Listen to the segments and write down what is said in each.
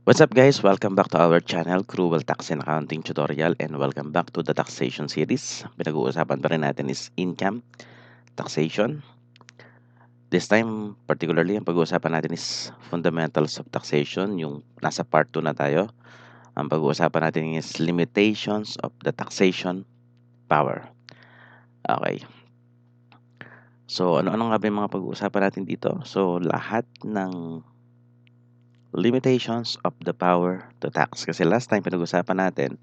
What's up guys? Welcome back to our channel, Cruel Tax and Accounting Tutorial, and welcome back to the Taxation series. Pinag-uusapan pa rin natin is income, taxation. This time, particularly, ang pag-uusapan natin is fundamentals of taxation, yung nasa part 2 na tayo. Ang pag-uusapan natin is limitations of the taxation power. Okay. So, ano-ano nga ba yung mga pag-uusapan natin dito? So, lahat ng limitations of the power to tax. Kasi last time pinag-usapan natin,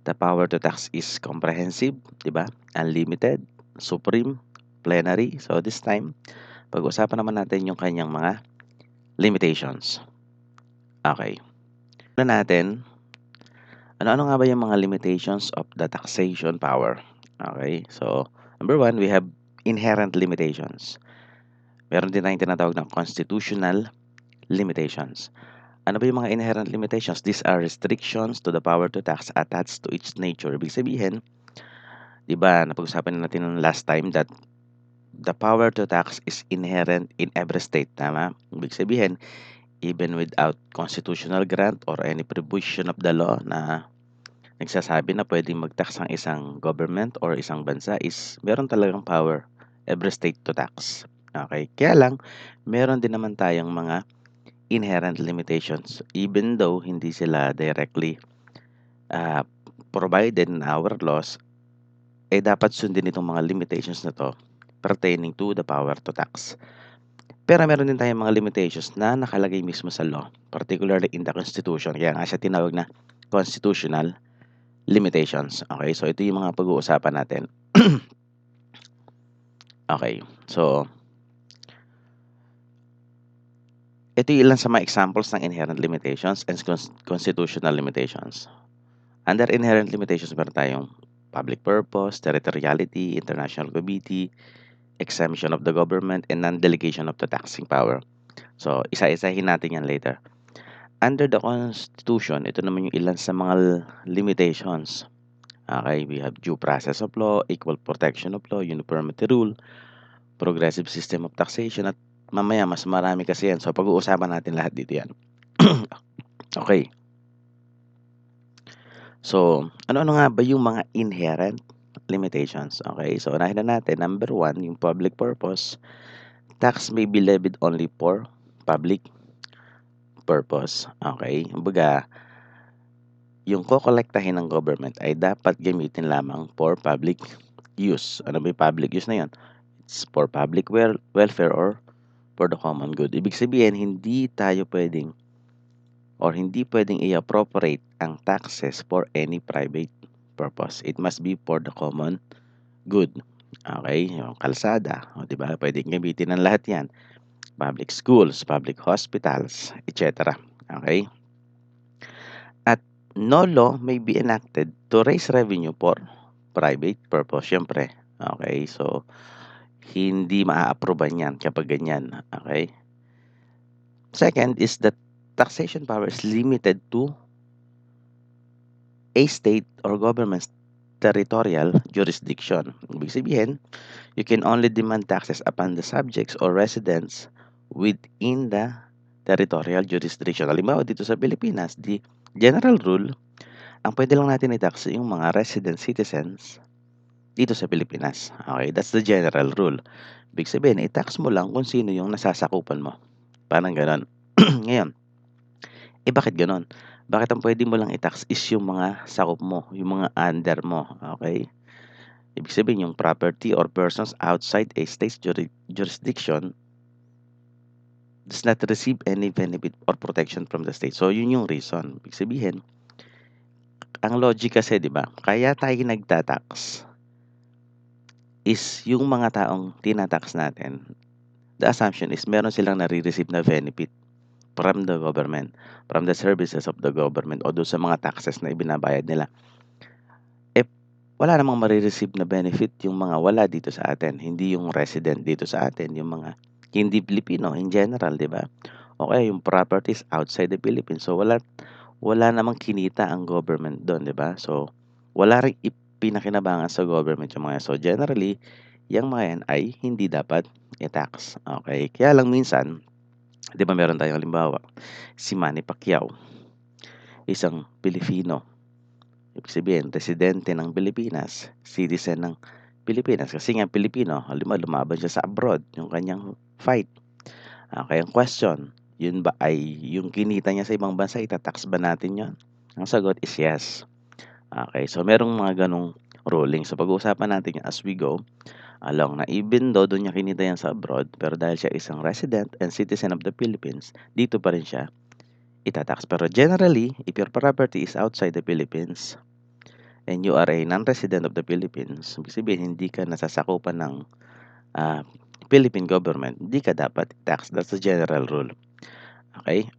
the power to tax is comprehensive, di ba? Unlimited, supreme, plenary. So this time, pag-usapan naman natin yung kanyang mga limitations. Okay. Una natin, ano-ano nga ba yung mga limitations of the taxation power? Okay. So, number one, we have inherent limitations. Meron din tayong tinatawag ng constitutional limitations. Ano ba yung mga inherent limitations? These are restrictions to the power to tax attached to its nature. Ibig sabihin, di ba, napag-usapan natin ng last time that the power to tax is inherent in every state, tama? Ibig sabihin, even without constitutional grant or any provision of the law na nagsasabi na pwedeng mag-tax ang isang government or isang bansa is meron talagang power every state to tax. Okay? Kaya lang, meron din naman tayong mga inherent limitations even though hindi sila directly uh, provided in our laws, dapat sundin itong mga limitations na to pertaining to the power to tax. Pero meron din tayong mga limitations na nakalagay mismo sa law, particularly in the Constitution. Kaya nga siya tinawag na constitutional limitations. Okay, so ito yung mga pag-uusapan natin. Okay, so ito yung ilan sa mga examples ng inherent limitations and constitutional limitations. Under inherent limitations, meron tayong public purpose, territoriality, international committee, exemption of the government, and non-delegation of the taxing power. So, isa-isahin natin yan later. Under the Constitution, ito naman yung ilan sa mga limitations. Okay, we have due process of law, equal protection of law, uniformity rule, progressive system of taxation, at mamaya mas marami kasi yan. So, pag-uusapan natin lahat dito yan. Okay. So, ano-ano nga ba yung mga inherent limitations? Okay, so unahin na natin. Number one, yung public purpose. Tax may be levied only for public purpose. Okay, kumbaga, yung kokolektahin ng government ay dapat gamitin lamang for public use. Ano ba yung public use na yun? It's for public welfare or for the common good. Ibig sabihin, hindi pwedeng i-appropriate ang taxes for any private purpose. It must be for the common good. Okay? Yung kalsada, di ba? Pwedeng gamitin ng lahat yan. Public schools, public hospitals, etc. Okay? At no law may be enacted to raise revenue for private purpose. Siyempre. Okay? So, hindi maa-approvean yan kapag ganyan. Okay? Second is that taxation power is limited to a state or government's territorial jurisdiction. Ibig sabihin, you can only demand taxes upon the subjects or residents within the territorial jurisdiction. Halimbawa, dito sa Pilipinas, the general rule, ang pwede lang natin i-tax yung mga resident citizens dito sa Pilipinas. Okay, that's the general rule. Ibig sabihin, i-tax mo lang kung sino yung nasasakupan mo. Parang ganon. Ngayon, bakit ganon? Bakit ang pwede mo lang i-tax is yung mga sakop mo, yung mga under mo. Okay? Ibig sabihin, yung property or persons outside a state's jurisdiction does not receive any benefit or protection from the state. So, yun yung reason. Ibig sabihin, ang logic kasi, di ba, kaya tayo nagtatax is yung mga taong tinatax natin, the assumption is meron silang nare-receive na benefit from the government, from the services of the government, o doon sa mga taxes na ibinabayad nila. Wala namang marireceive na benefit yung mga wala dito sa atin, hindi yung resident dito sa atin, yung mga hindi Pilipino in general, di ba? O kaya yung properties outside the Philippines. So, wala namang kinita ang government doon, di ba? So, wala rin ipinakinabangan sa government yung mga yan. So, generally, yung mga yan ay hindi dapat i-tax. Okay? Kaya lang minsan, di ba meron tayong halimbawa, si Manny Pacquiao. isang Pilipino. Ibig sabihin, residente ng Pilipinas, citizen ng Pilipinas. Kasi nga Pilipino, halimbawa lumaban siya sa abroad, yung kanyang fight. Okay, ang question, yun ba ay yung kinita niya sa ibang bansa, itatax ba natin yun? Ang sagot is yes. Okay, so merong mga ganong ruling. So pag-uusapan natin yan as we go along na even though doon niya kinita yan sa abroad, pero dahil siya isang resident and citizen of the Philippines, dito pa rin siya itatax. Pero generally, if your property is outside the Philippines and you are a non-resident of the Philippines, ibig sabihin hindi ka nasasakupan ng ah, Philippine government, hindi ka dapat tax. That's the general rule. Okay?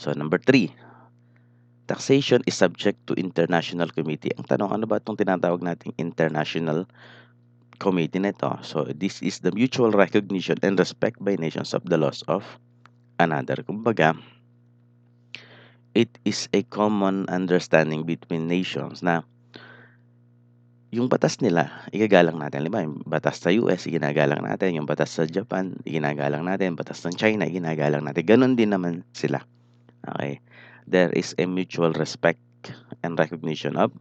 So, number 3, taxation is subject to international committee. Ang tanong, ano ba itong tinatawag nating international committee na ito? So, this is the mutual recognition and respect by nations of the laws of another. Kumbaga, it is a common understanding between nations na yung batas nila, igagalang natin. Halimbawa, yung batas sa US, iginagalang natin. Yung batas sa Japan, iginagalang natin. Batas ng China, iginagalang natin. Ganon din naman sila. Okay? There is a mutual respect and recognition of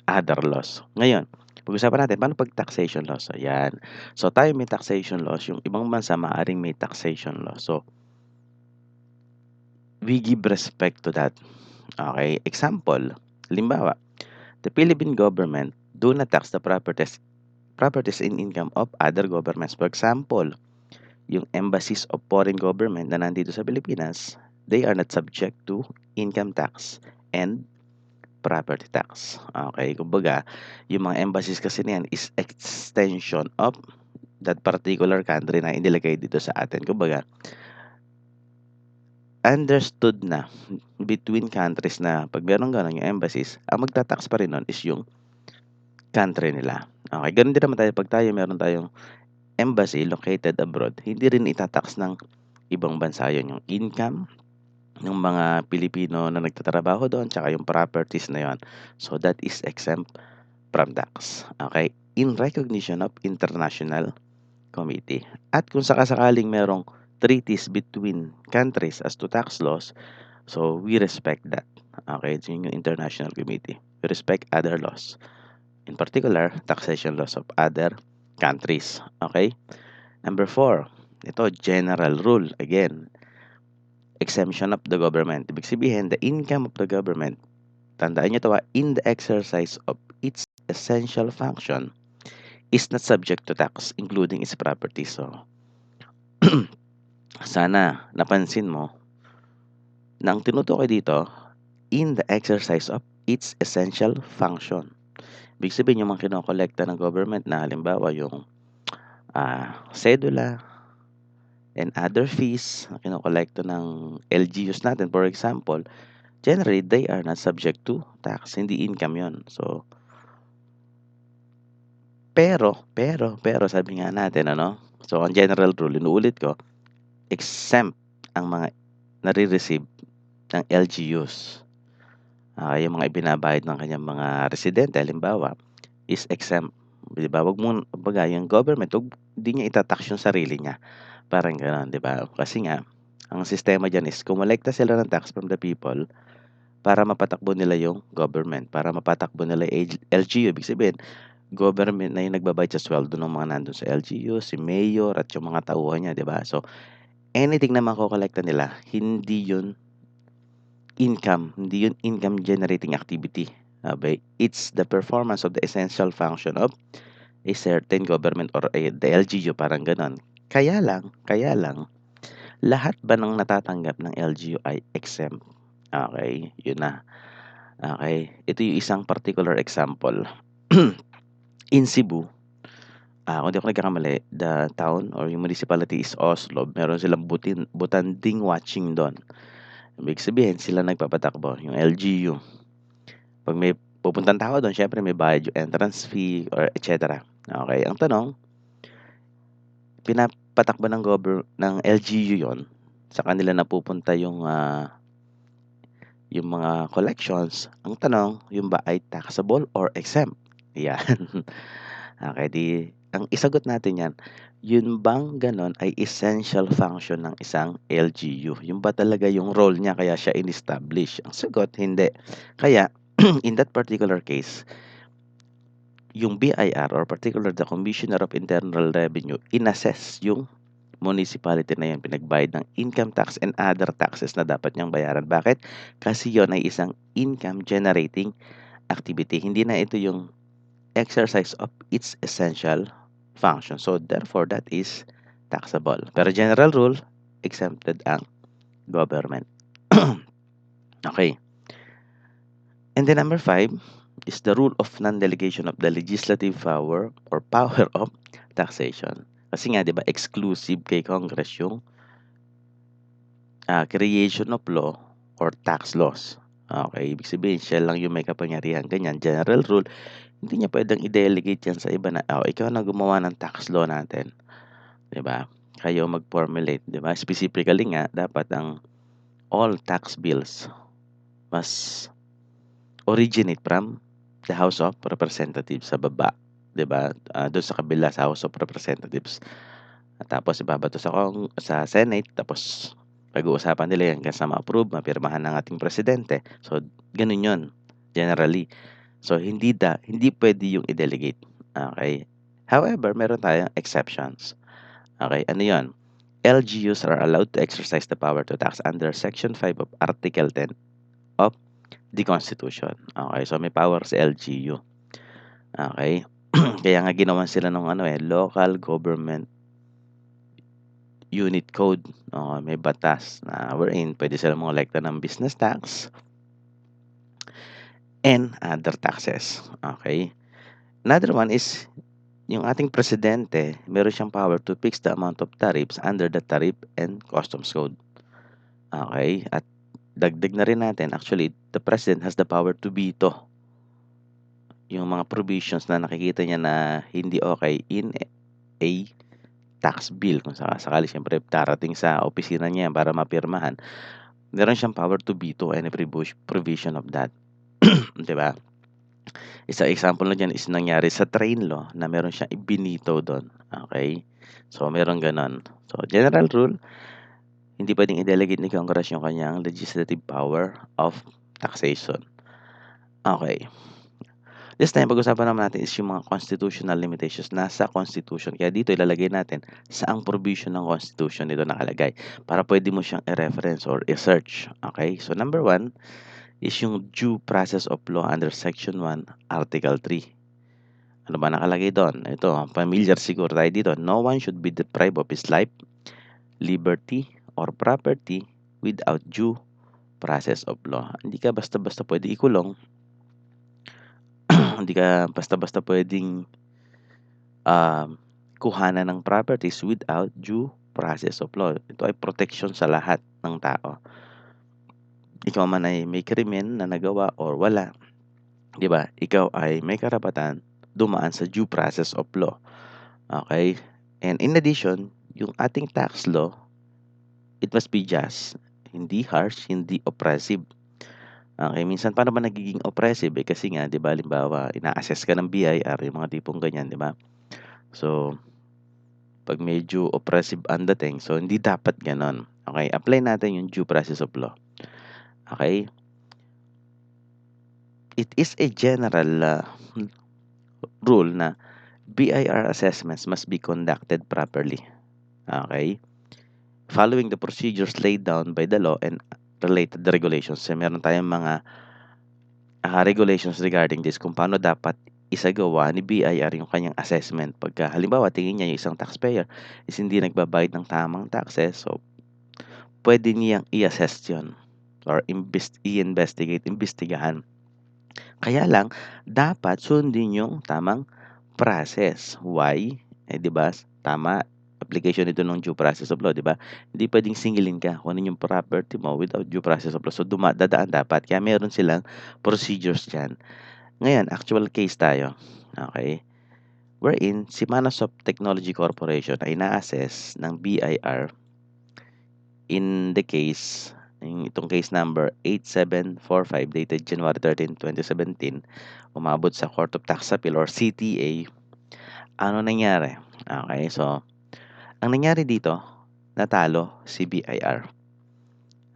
other laws. Ngayon, pag-usapan natin, paano pag taxation laws? Ayan. So, tayo may taxation laws. Yung ibang bansa, maaaring may taxation laws. So, we give respect to that. Okay? Example, halimbawa, the Philippine government do not tax the properties and income of other governments. For example, yung embassies of foreign government na nandito sa Pilipinas, they are not subject to income tax and property tax. Okay, kumbaga, yung mga embassies kasi niyan is extension of that particular country na inilagay dito sa atin. Kumbaga, understood na between countries na pag meron gano'n yung embassies, ang magta-tax pa rin nun is yung country nila. Okay, ganun din naman tayo pag meron tayong embassy located abroad, hindi rin itatax ng ibang bansa yun, yung income ng mga Pilipino na nagtatrabaho doon, tsaka yung properties na yon. So, that is exempt from tax. Okay? In recognition of international committee. At kung sakasakaling merong treaties between countries as to tax laws, so we respect that. Okay? So, yun yung international committee. We respect other laws. In particular, taxation laws of other countries. Okay? Number 4, ito, general rule. Again, exemption of the government. Ibig sabihin, the income of the government, tandaan nyo ito, in the exercise of its essential function, is not subject to tax, including its property. So, sana napansin mo na ang tinutukoy dito, in the exercise of its essential function. Ibig sabihin, yung mga kinokolekta ng government na halimbawa yung sedula, and other fees na kinokolekta ng LGUs natin, for example, generally, they are not subject to tax. Hindi income yon. So, pero, sabi nga natin, ano? So, ang general rule, inuulit ko, exempt ang mga nare-receive ng LGUs. Yung mga ibinabayad ng kanyang mga residente, halimbawa, is exempt. Di ba? Wag mo, baga, yung government, hindi niya itatax yung sarili niya. Parang gano'n, 'di ba? Kasi nga, ang sistema diyan is kumolekta sila ng tax from the people para mapatakbo nila yung government, para mapatakbo nila yung LGU. Ibig sabihin, government na yung nagbabayad sa sweldo ng mga nandun sa LGU, si mayor at yung mga tauhan niya, 'di ba? So, anything na makokolekta nila, hindi yun income generating activity. Okay? It's the performance of the essential function of a certain government or the LGU, parang ganon. Kaya lang, lahat ba ng natatanggap ng LGU ay exempt? Okay, yun na. Okay, ito yung isang particular example. In Cebu, kung di ako nagkakamali, the town or yung municipality is Oslo. Meron silang butanding watching doon. Ibig sabihin, sila nagpapatakbo, yung LGU. Pag may pupuntang tao doon, syempre may bayad yung entrance fee or etc. Okay, ang tanong, pinapatakbo ng LGU yon, sa kanila napupunta yung mga collections. Ang tanong, yung ba ay taxable or exempt? Yan. Okay, ang isagot natin yan, yun bang gano'n ay essential function ng isang LGU? Yun ba talaga yung role niya kaya siya in-establish? Ang sagot, hindi. Kaya, in that particular case, yung BIR or particular the Commissioner of Internal Revenue, inassess yung municipality na yun, pinagbayad ng income tax and other taxes na dapat niyang bayaran. Bakit? Kasi yon ay isang income generating activity. Hindi na ito yung exercise of its essential function. So, therefore, that is taxable. Pero general rule, exempted ang government. Okay. And then number 5 is the rule of non-delegation of the legislative power or power of taxation. Kasi nga, di ba, exclusive kay Congress yung creation of law or tax laws. Okay, ibig sabihin, siya lang yung may kapangyarihan. Ganyan, general rule, hindi niya pwedeng i-delegate yan sa iba na, ikaw na gumawa ng tax law natin. 'Di ba? Kayo mag-formulate, 'di ba? Specifically nga, dapat ang all tax bills must originate from the House of Representatives sa baba, 'di ba? Doon sa kabila sa House of Representatives. At tapos ibabato sa Senate, tapos pag-uusapan nila yan hanggang sa ma-approve, mapirmahan ng ating presidente. So, ganun 'yon generally. So, hindi pwede yung i-delegate. Okay? However, meron tayong exceptions. Okay, ano 'yon? LGUs are allowed to exercise the power to tax under Section 5 of Article 10 of the Constitution. Okay, so may power sa LGU. Okay? Kaya nga ginawan sila ng Local Government Unit Code. May batas na wherein pwede sila mangolekta ng business tax and other taxes. Okay? Another one is yung ating presidente, meron siyang power to fix the amount of tariffs under the Tariff and Customs Code. Okay? At dagdag na rin natin, actually, the president has the power to veto yung mga provisions na nakikita niya na hindi okay in a tax bill. Kung sakali, siyempre, darating sa opisina niya para mapirmahan, meron siyang power to veto any provision of that. Diba? Isang example na dyan is nangyari sa train law na meron siyang ibinito doon. Okay? So, meron ganon. So, general rule, hindi pwedeng i-delegate ni Congress yung kanyang legislative power of taxation. Okay. This time, pag-usapan naman natin is yung mga constitutional limitations nasa Constitution. Kaya dito ilalagay natin saang provision ng Constitution dito nakalagay para pwede mo siyang i-reference or i-search. Okay? So, number 1 is yung due process of law under Section 1, Article 3. Ano ba nakalagay doon? Ito, familiar siguro tayo dito. No one should be deprived of his life, liberty, or property without due process of law. Hindi ka basta-basta pwede ikulong. Hindi ka basta-basta pwedeng kuhanan ng properties without due process of law. Ito ay protection sa lahat ng tao. Ikaw man ay may krimen na nagawa or wala, 'di ba? Ikaw ay may karapatan dumaan sa due process of law. Okay? And in addition, yung ating tax law, it must be just, hindi harsh, hindi oppressive. Okay, minsan paano ba nagiging oppressive? Kasi nga, 'di ba, halimbawa, ina-assess ka ng BIR, yung mga tipong ganyan, 'di ba? So, pag medyo oppressive ang dating, so hindi dapat ganon. Okay, apply natin yung due process of law. Okay? It is a general rule na BIR assessments must be conducted properly. Okay? Following the procedures laid down by the law and related regulations. So, meron tayong mga regulations regarding this kung paano dapat isagawa ni BIR yung kanyang assessment. Pagka halimbawa tingin niya yung isang taxpayer is hindi nagbabayad ng tamang taxes, so pwede niyang i-assess yun or i-investigate, imbestigahan. Kaya lang, dapat sundin yung tamang process. Why? 'Di ba? Tama, application ito ng due process of law, 'di ba? Hindi pwedeng singilin ka kung ano yung property mo without due process of law. So, dadaan dapat. Kaya meron silang procedures dyan. Ngayon, actual case tayo. Okay? Wherein, si Manasoft Technology Corporation ay na-assess ng BIR in the case, itong case number 8745 dated January 13, 2017, umabot sa Court of Tax Appeal or CTA Ano nangyari? Okay, so ang nangyari dito, natalo si BIR.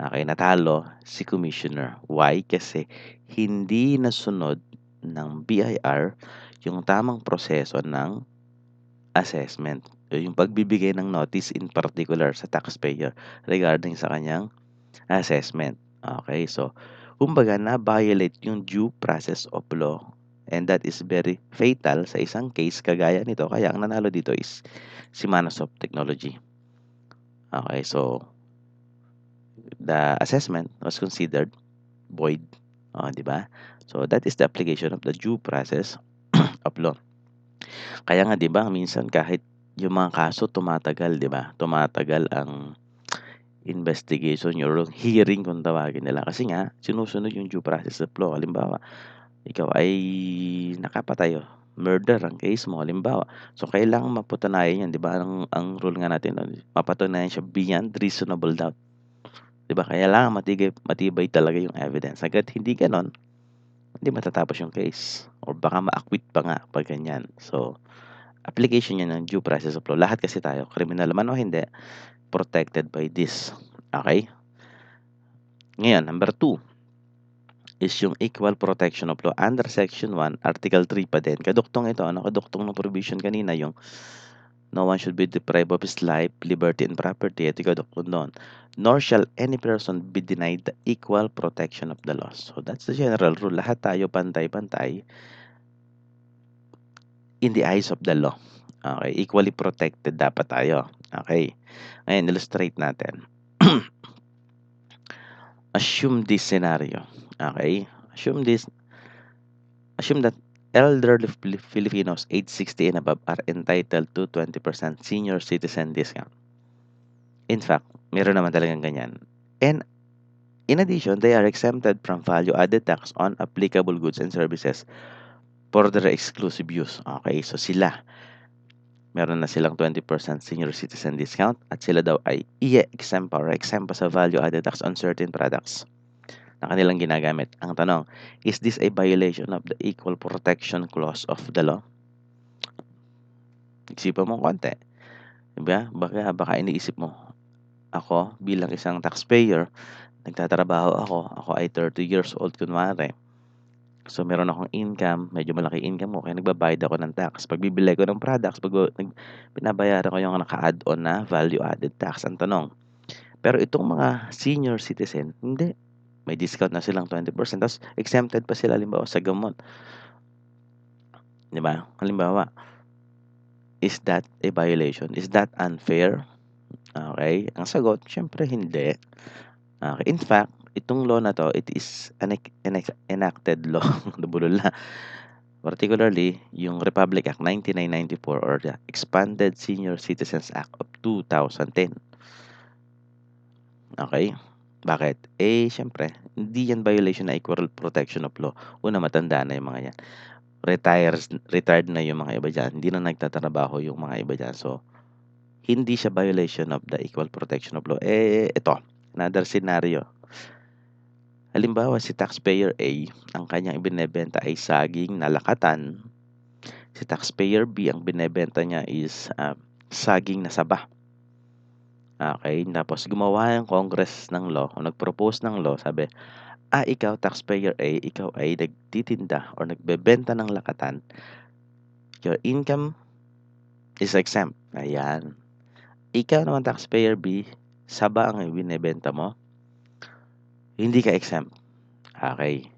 Okay, natalo si commissioner. Why? Kasi hindi nasunod ng BIR yung tamang proseso ng assessment. Yung pagbibigay ng notice in particular sa taxpayer regarding sa kanyang assessment. Okay, so kumbaga na-violate yung due process of law, and that is very fatal sa isang case kagaya nito. Kaya ang nanalo dito is si Manasoft Technology. Okay, so the assessment was considered void. Di ba? So that is the application of the due process of law. Kaya nga 'di ba minsan kahit yung mga kaso tumatagal, 'di ba? Tumatagal ang investigation, your hearing kung tawagin nila. Kasi nga sinusunod yung due process of law. Halimbawa, ikaw ay nakapatay, murder ang case mo halimbawa. So kailangang mapatunayan 'yan, 'di ba? Ang rule nga natin nun, mapatunayan siya beyond reasonable doubt. 'Di ba? Kailangan matibay talaga yung evidence. Hangga't hindi gano'n, hindi matatapos yung case or baka ma-acquit pa nga 'pag ganyan. So, application 'yan ng due process of law. Lahat kasi tayo, kriminal man o hindi, protected by this. Okay? Ngayon, number 2 is yung equal protection of law under Section 1, Article 3 pa din. Kaduktong ito, kaduktong ng provision kanina, yung no one should be deprived of his life, liberty, and property. Ito kaduktong doon. Nor shall any person be denied the equal protection of the laws. So, that's the general rule. Lahat tayo pantay-pantay in the eyes of the law. Okay, equally protected dapat tayo. Okay. Ngayon, illustrate natin. Assume this scenario. Okay? Assume that elderly Filipinos age 60 and above are entitled to 20% senior citizen discount. In fact, meron naman talagang ganyan. And in addition, they are exempted from value-added tax on applicable goods and services for their exclusive use. Okay, so sila, meron na silang 20% senior citizen discount at sila daw ay exempt pa sa value-added tax on certain products na kanilang ginagamit. Ang tanong, is this a violation of the Equal Protection Clause of the law? Isipan mo konti. Diba? Baka iniisip mo, ako bilang isang taxpayer, nagtatrabaho ako ay 30 years old kunwari. So, meron akong income, medyo malaki income ko, kaya nagbabayad ako ng tax. Pag bibili ko ng products, pinabayaran ko yung naka-add-on na value-added tax. Ang tanong, pero itong mga senior citizen, hindi. May discount na silang 20%, tapos exempted pa sila halimbawa sa gamot. Di ba? Halimbawa, is that a violation? Is that unfair? Okay? Ang sagot, syempre hindi. Okay? In fact, itong law na to, it is an enacted law. Nabulol na. Particularly, yung Republic Act 9994 or the Expanded Senior Citizens Act of 2010. Okay? Bakit? Syempre, hindi yan violation na equal protection of law. Una, matanda na yung mga yan. Retired na yung mga iba dyan. Hindi na nagtatrabaho yung mga iba dyan. So, hindi siya violation of the equal protection of law. Ito, another scenario. Halimbawa, si taxpayer A, ang kanyang ibinebenta ay saging na lakatan. Si taxpayer B, ang binebenta niya is saging na saba. Okay, tapos gumawa yung Congress ng law, o nag-propose ng law, sabi, ikaw, taxpayer A, ikaw ay nagtitinda or nagbebenta ng lakatan. Your income is exempt. Ayan. Ikaw naman, taxpayer B, saba ang binebenta mo, hindi ka exempt. Okay.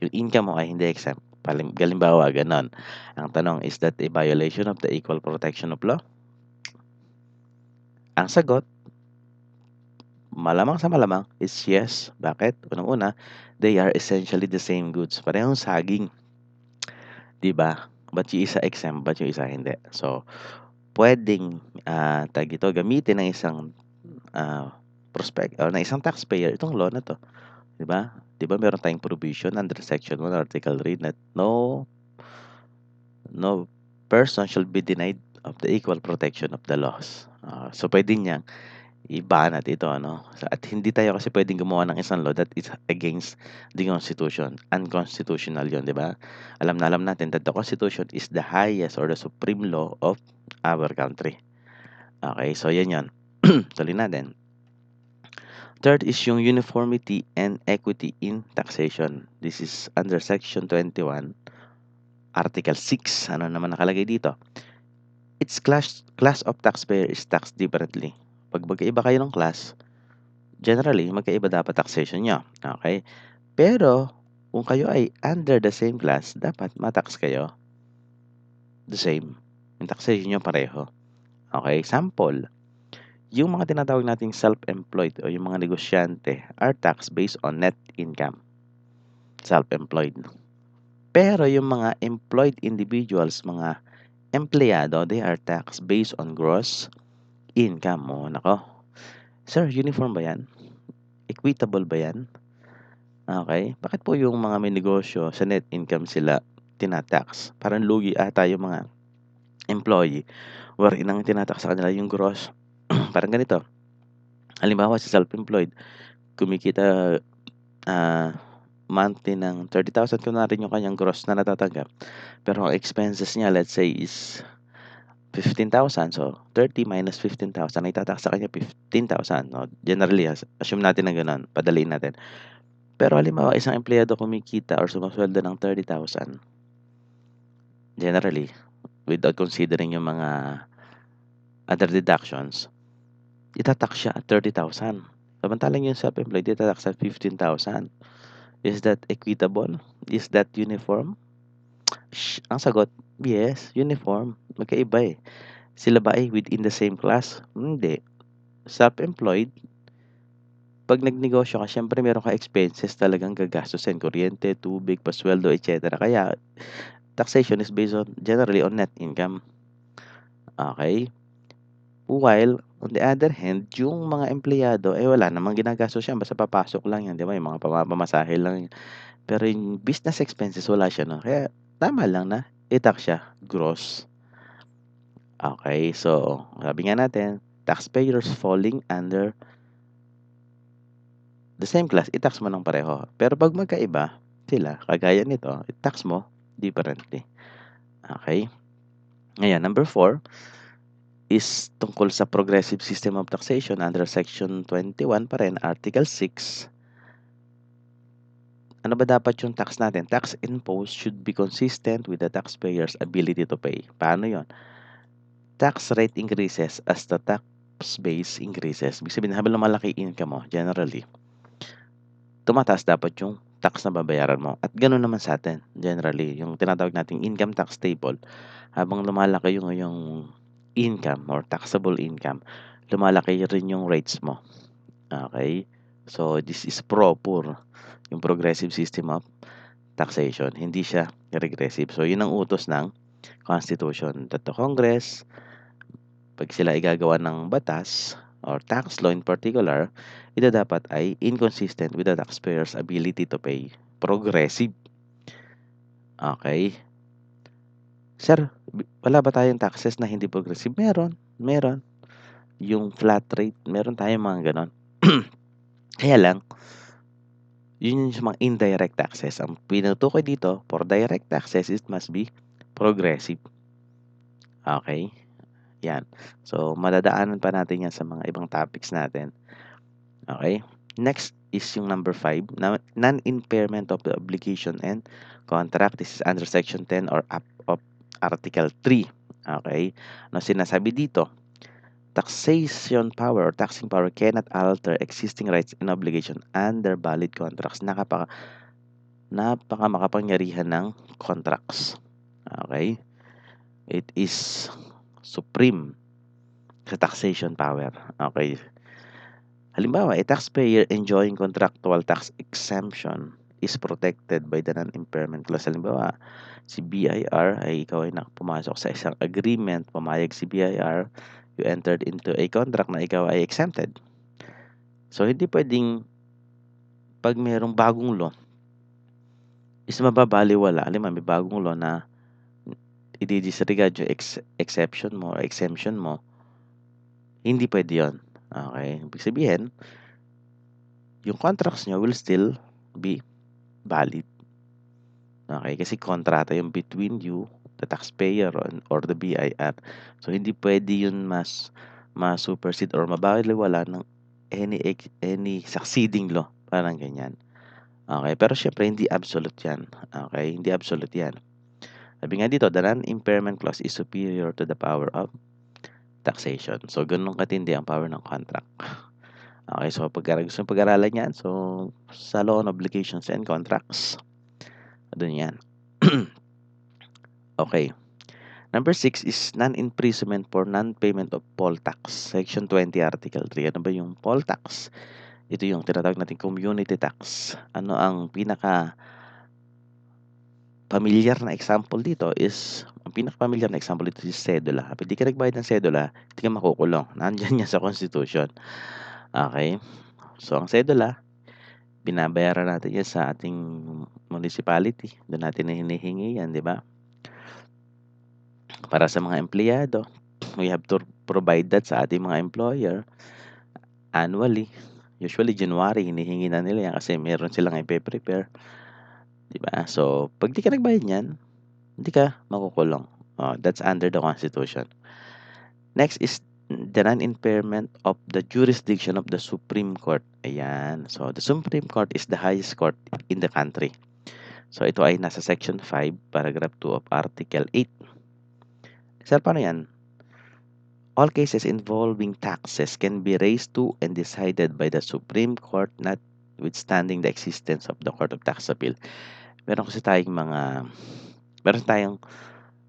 Yung income mo ay hindi exempt. Galimbawa, ganon. Ang tanong, is that a violation of the equal protection of law? Ang sagot, malamang sa malamang, is yes. Bakit? Unang-una, they are essentially the same goods. Parehong saging. Diba? But yung isa exempt, but yung isa hindi. So, pwedeng gamitin ng isang prospect or ng isang taxpayer itong law na to. Diba? Diba meron tayong provision under Section 1, Article 3 that no person shall be denied of the equal protection of the laws. So, pwede niyang ibanat ito, ano? At hindi tayo kasi pwedeng gumawa ng isang law that is against the Constitution. Unconstitutional yun, di ba? Alam na alam natin that the Constitution is the highest or the supreme law of our country. Okay, so yan yun. Tuloy natin. Third is yung uniformity and equity in taxation. This is under Section 21, Article 6. Ano naman nakalagay dito? Its class of taxpayer is taxed differently. Pag magkaiba kayo ng class, generally, magkaiba dapat taxation nyo. Okay? Pero, kung kayo ay under the same class, dapat matax kayo the same. Yung taxation nyo pareho. Okay? Sample, yung mga tinatawag nating self-employed o yung mga negosyante are taxed based on net income. Self-employed. Pero yung mga employed individuals, mga empleyado, they are taxed based on gross income mo. Nako. Sir, uniform ba yan? Equitable ba yan? Okay. Bakit po yung mga may negosyo sa net income sila tinatax? Parang lugi ata yung mga employee wherein ang tinatax sa kanila yung gross. Parang ganito. Halimbawa, si self-employed, kumikita monthly ng 30,000 kunwari yung kanyang gross na natatanggap. Pero ang expenses niya, let's say, is 15,000. So, 30 minus 15,000, ay tatax sa kanya 15,000. No? Generally, assume natin na gano'n. Padaliin natin. Pero halimbawa, isang empleyado kumikita or sumasweldo ng 30,000. Generally, without considering yung mga other deductions, itatax siya at 30,000. Samantalang yung self-employed, itatax at 15,000. Is that equitable? Is that uniform? Ang sagot, yes, uniform. Magkaiba eh. Sila ba ay within the same class? Hindi. Self-employed, pag nagnegosyo ka, syempre meron ka expenses talagang gagastusin. Kuryente, tubig, pasweldo, etc. Kaya, taxation is based on, generally, on net income. Okay? While, on the other hand, yung mga empleyado, wala namang ginagastos yan. Basta papasok lang yan, di ba? Yung mga pamasahe lang yan. Pero yung business expenses, wala siya, no? Kaya, tama lang na i-tax siya. Gross. Okay, so, sabi nga natin, taxpayers falling under the same class, i-tax mo ng pareho. Pero pag magkaiba sila, kagaya nito, i-tax mo differently. Okay? Ngayon, number 4 is tungkol sa progressive system of taxation under Section 21 pa rin, Article 6. Ano ba dapat yung tax natin? Tax imposed should be consistent with the taxpayer's ability to pay. Paano yon? Tax rate increases as the tax base increases. Ibig sabihin, habang lumalaki income mo, generally, tumataas dapat yung tax na babayaran mo. At ganoon naman sa atin, generally, yung tinatawag nating income tax table, habang lumalaki yung income or taxable income, lumalaki rin yung rates mo. Okay? So, this is proper, yung progressive system of taxation. Hindi siya regressive. So, yun ang utos ng Constitution. That the Congress, pag sila igagawa ng batas or tax law in particular, ito dapat ay inconsistent with the taxpayer's ability to pay. Progressive. Okay? Sir, wala ba tayong taxes na hindi progressive? Meron. Meron. Yung flat rate, meron tayong mga ganon. Kaya lang, yun yung mga indirect taxes. Ang pinutukoy dito, for direct taxes, it must be progressive. Okay? Yan. So, madadaanan pa natin yan sa mga ibang topics natin. Okay? Next is yung number 5, non-impairment of the obligation and contract. This is under Section 10 or up of Article 3. Okay? Ano sinasabi dito? Taxation power or taxing power cannot alter existing rights and obligation under valid contracts. Napaka makapangyarihan ng contracts. Okay? It is supreme sa taxation power. Okay? Halimbawa, a taxpayer enjoying contractual tax exemption is protected by the non-impairment clause. Halimbawa, si BIR ay ikaw ay pumasok sa isang agreement, pumayag si BIR, you entered into a contract na ikaw ay exempted. So, hindi pwedeng pag mayroong bagong law, is mababaliwala. Halimbawa, may bagong law na i-disregard yung exception mo or exemption mo, hindi pwede yun. Okay? Ibig sabihin, yung contracts nyo will still be valid. Okay? Kasi kontrata yung between you, the taxpayer, or the BIR. So, hindi pwede yun ma-supersede or mabaliwala ng any succeeding law. Parang ganyan. Okay? Pero syempre, hindi absolute yan. Okay? Hindi absolute yan. Sabi nga dito, the non-impairment clause is superior to the power of taxation. So, ganun katindi ang power ng contract. Okay, so pag gusto mong pag-aralan yan, so sa Law on Obligations and Contracts, doon yan. Okay. Number 6 is non-imprisonment for non-payment of poll tax. Section 20, Article 3. Ano ba yung poll tax? Ito yung tinatawag natin community tax. Ano ang pinaka familiar na example dito is, ang pinaka-familiar na example dito is sedula. Kapag di ka nagbayad ng sedula, hindi ka makukulong. Nandyan yan sa Constitution. Okay? So, ang sedula, binabayaran natin yan sa ating municipality. Doon natin hinihingi yan, di ba? Para sa mga empleyado, we have to provide that sa ating mga employer annually. Usually, January, hinihingi na nila yan kasi meron silang ipe-prepare. Di ba? So, pag di ka nagbayad yan, hindi ka makukulong. That's under the Constitution. Next is the non-impairment of the jurisdiction of the Supreme Court. Ayan. So, the Supreme Court is the highest court in the country. So, ito ay nasa Section 5, Paragraph 2 of Article 8. Sir, paano yan? All cases involving taxes can be raised to and decided by the Supreme Court notwithstanding the existence of the Court of Tax Appeal. Meron tayong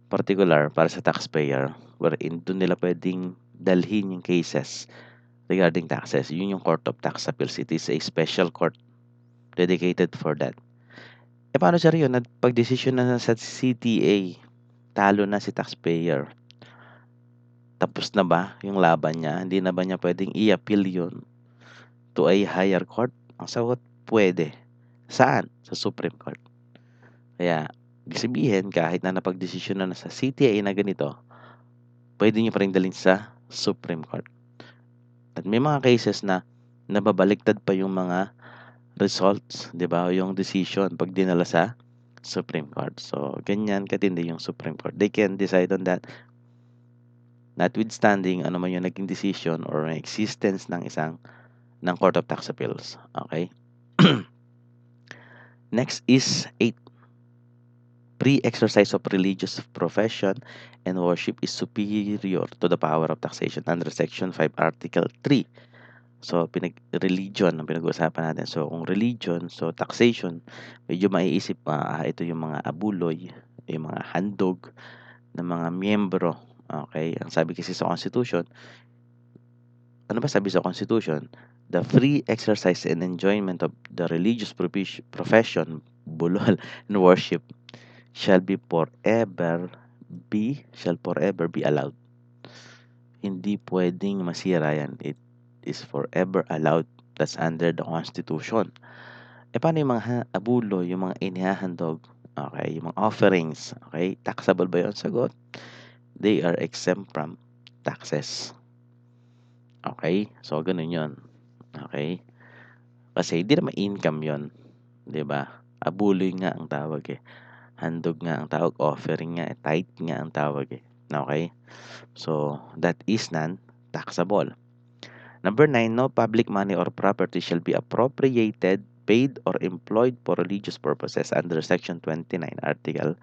particular para sa taxpayer wherein doon nila pwedeng dalhin yung cases regarding taxes. Yun yung Court of Tax Appeals. It is a special court dedicated for that. Paano sir yun? Pag-desisyon na sa CTA, talo na si taxpayer. Tapos na ba yung laban niya? Hindi na ba niya pwedeng i-appeal yun to a higher court? Ang sagot, pwede. Saan? Sa Supreme Court. Kaya, ibig sabihin, kahit na napag-desisyon na sa CTA na ganito, pwede niyo pa rin dalhin sa Supreme Court. At may mga cases na nababaliktad pa yung mga results, 'di ba? Yung decision pag dinala sa Supreme Court. So, ganyan katindi yung Supreme Court. They can decide on that notwithstanding ano man yung naging decision or existence ng Court of Tax Appeals. Okay? Next is 8. Pre-exercise of religious profession and worship is superior to the power of taxation under Section 5, Article 3. So, religion ang pinag-uusapan natin. So, kung religion, so taxation, medyo maiisip ito yung mga abuloy, yung mga handog ng mga miyembro. Okay? Ang sabi kasi sa Constitution, ano ba sabi sa Constitution? The free exercise and enjoyment of the religious profession, bulol, and worship shall forever be allowed. Hindi pwedeng masira yan. It is forever allowed. That's under the Constitution. Paano yung mga abulo, yung mga inihahandog? Okay, yung mga offerings. Okay, taxable ba yun? Sagot, they are exempt from taxes. Okay, so ganun yun. Okay, kasi hindi naman income yun. 'Di ba? Abuloy nga ang tawag eh. Handog nga ang tawag, offering nga, tithe nga ang tawag eh. Okay? So, that is non-taxable. Number 9, no public money or property shall be appropriated, paid, or employed for religious purposes under Section 29, Article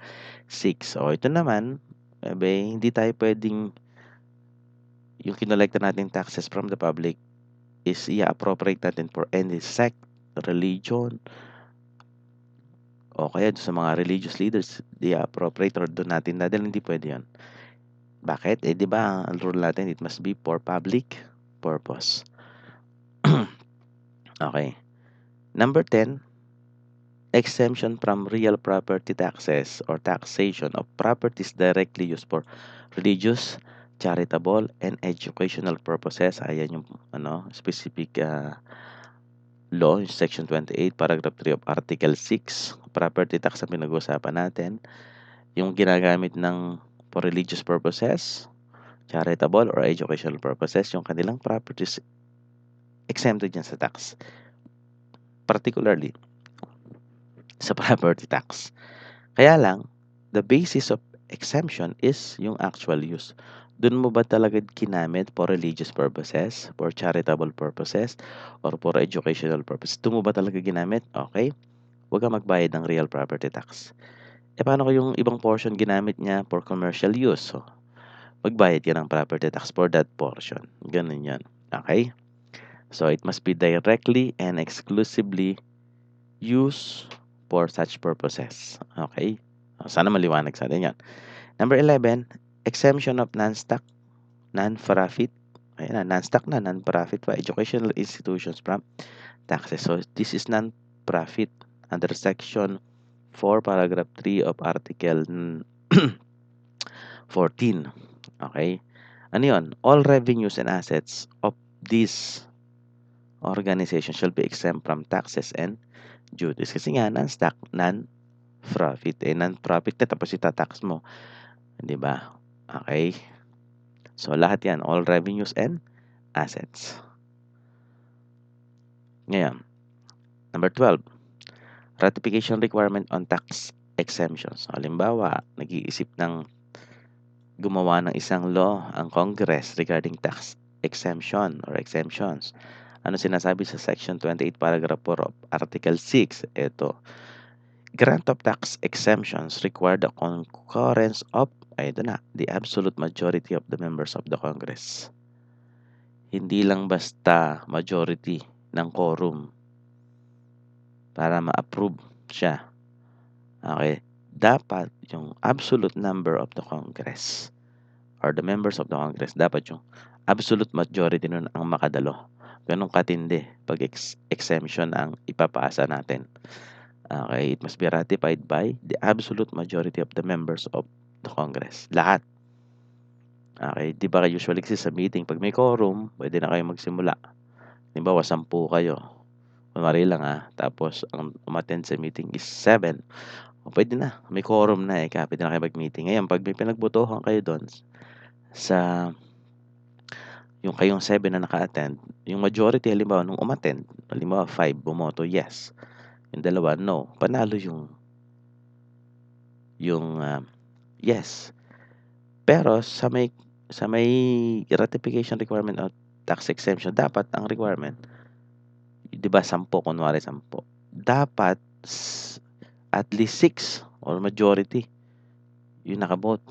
6. So, ito naman, hindi tayo pwedeng yung kinolekta natin taxes from the public is i-appropriate natin for any sect, religion, o kaya sa mga religious leaders, i-appropriate or doon natin dahil hindi pwede yun. Bakit? Di ba ang rule natin, it must be for public purpose. Okay. Number 10, exemption from real property taxes or taxation of properties directly used for religious, charitable, and educational purposes. Ayan yung specific law, Section 28, Paragraph 3 of Article 6. Property tax ang pinag-uusapan natin. Yung ginagamit for religious purposes, charitable or educational purposes, yung kanilang properties exempted yan sa tax. Particularly, sa property tax. Kaya lang, the basis of exemption is yung actual use. Doon mo ba talaga ginamit for religious purposes, for charitable purposes, or for educational purposes? Doon mo ba talaga ginamit? Okay. Huwag kang magbayad ng real property tax. Paano ko yung ibang portion ginamit niya for commercial use? So, magbayad ka ng property tax for that portion. Ganun yan. Okay? So, it must be directly and exclusively used for such purposes. Okay? Sana maliwanag sa atin yan. Number 11, exemption of non-stock, non-profit. Ayan na, non-stock na, non-profit pa. Educational institutions from taxes. So, this is non-profit under Section 4, Paragraph 3 of Article 14. Okay? Ano yun? All revenues and assets of this organization shall be exempt from taxes and duties. Kasi nga, non-stock, non-profit. Non-profit na tapos itatax mo. Di ba? Okay? So, lahat yan. All revenues and assets. Ngayon, number 12. Ratification requirement on tax exemptions. Halimbawa, nag-iisip ng gumawa ng isang law ang Congress regarding tax exemption or exemptions. Ano sinasabi sa Section 28, Paragraph 4 of Article 6? Ito, grant of tax exemptions require the concurrence of, ito na, the absolute majority of the members of the Congress. Hindi lang basta majority ng quorum para ma-approve siya. Okay? Dapat yung absolute number of the Congress or the members of the Congress, dapat yung absolute majority nun ang makadalo. Ganun katindi pag exemption ang ipapasa natin. Okay, it must be ratified by the absolute majority of the members of the Congress. Lahat. Okay, di ba usually kasi sa meeting, pag may quorum, pwede na kayo magsimula. Halimbawa, 10 kayo. Kunwari lang tapos ang umattend sa meeting is 7. O pwede na, may quorum na pwede na kayo mag-meeting. Ngayon, pag may pinagbotohan kayo doon sa yung kayong 7 na naka-attend, yung majority halimbawa nung umattend, halimbawa 5 bumoto yes, yung 2 no, panalo yung yes. Pero sa may ratification requirement of tax exemption, dapat ang requirement, 'di ba 10 kunwari 10, dapat at least 6 or majority yung nakabote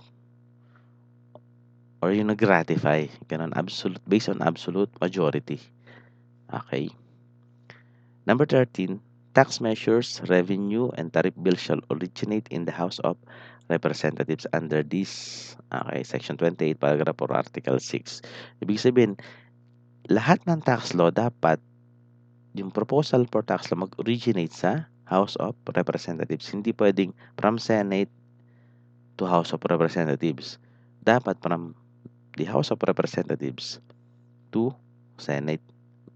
or yung nag-ratify. Ganun, absolute, based on absolute majority. Okay. Number 13, tax measures, revenue, and tariff bills shall originate in the House of Representatives under this, Section 28, Paragraph 4, Article 6. Ibig sabihin, lahat ng tax law dapat, yung proposal for tax law mag-originate sa House of Representatives. Hindi pwedeng from Senate to House of Representatives. Dapat from the House of Representatives to Senate.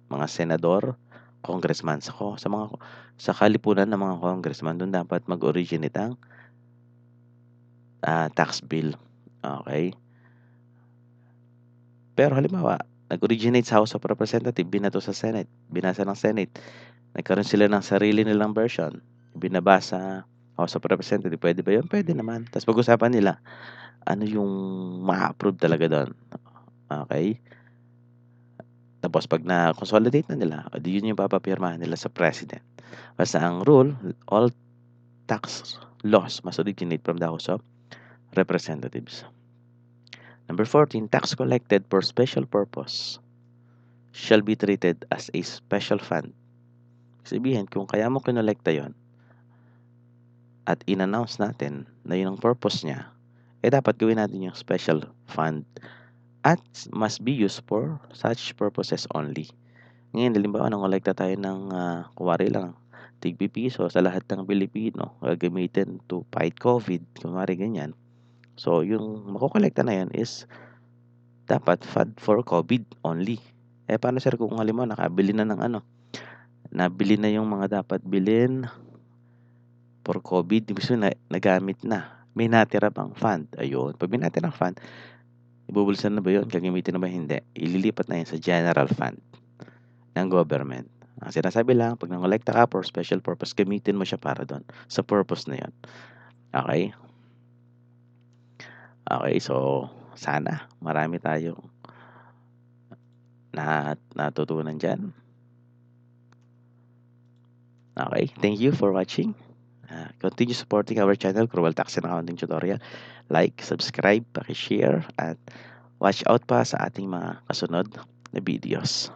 Mga senador, congressman, sa kalipunan ng mga congressman, doon dapat mag-originate ang tax bill. Okay? Pero halimbawa, nag-originate sa House of Representatives, binato sa Senate, binasa ng Senate, nagkaroon sila ng sarili nilang version, binabasa House of Representatives, pwede ba yun? Pwede naman. Tapos pag-usapan nila, ano yung ma-approve talaga doon. Okay? Tapos pag na-consolidate na nila, yun yung papapirmahan nila sa President. Basta ang rule, all tax laws must originate from the House of Representatives. Number 14, tax collected for special purpose shall be treated as a special fund. Sabihin, kung kaya mo kinolekta yon at in-announce natin na yun ang purpose niya, dapat gawin natin yung special fund at must be used for such purposes only. Ngayon, halimbawa, nangolekta tayo ng, kuwari lang, tig-piso sa lahat ng Pilipino, gagamitin to fight COVID, kuwari ganyan. So, yung makokolekta na yan is dapat fund for COVID only. Paano sir kung halimbawa nakabili na ng nabili na yung mga dapat bilhin for COVID, ibig sabihin nagamit na. May natira pang fund. Ayun. Pag may natirang fund, ibubulsan na ba yun? Gagamitin na ba? Hindi. Ililipat na yan sa general fund. ng government. Ang sinasabi lang, 'pag nangolekta ka for special purpose, gamitin mo siya para do'n, sa purpose na 'yon. Okey? Okey, so sana marami tayong natutunan diyan. Okey, thank you for watching. Continue supporting our channel, Cruel Tax and Accounting Tutorial. Like, subscribe, paki-share, at watch out pa sa ating mga kasunod na videos.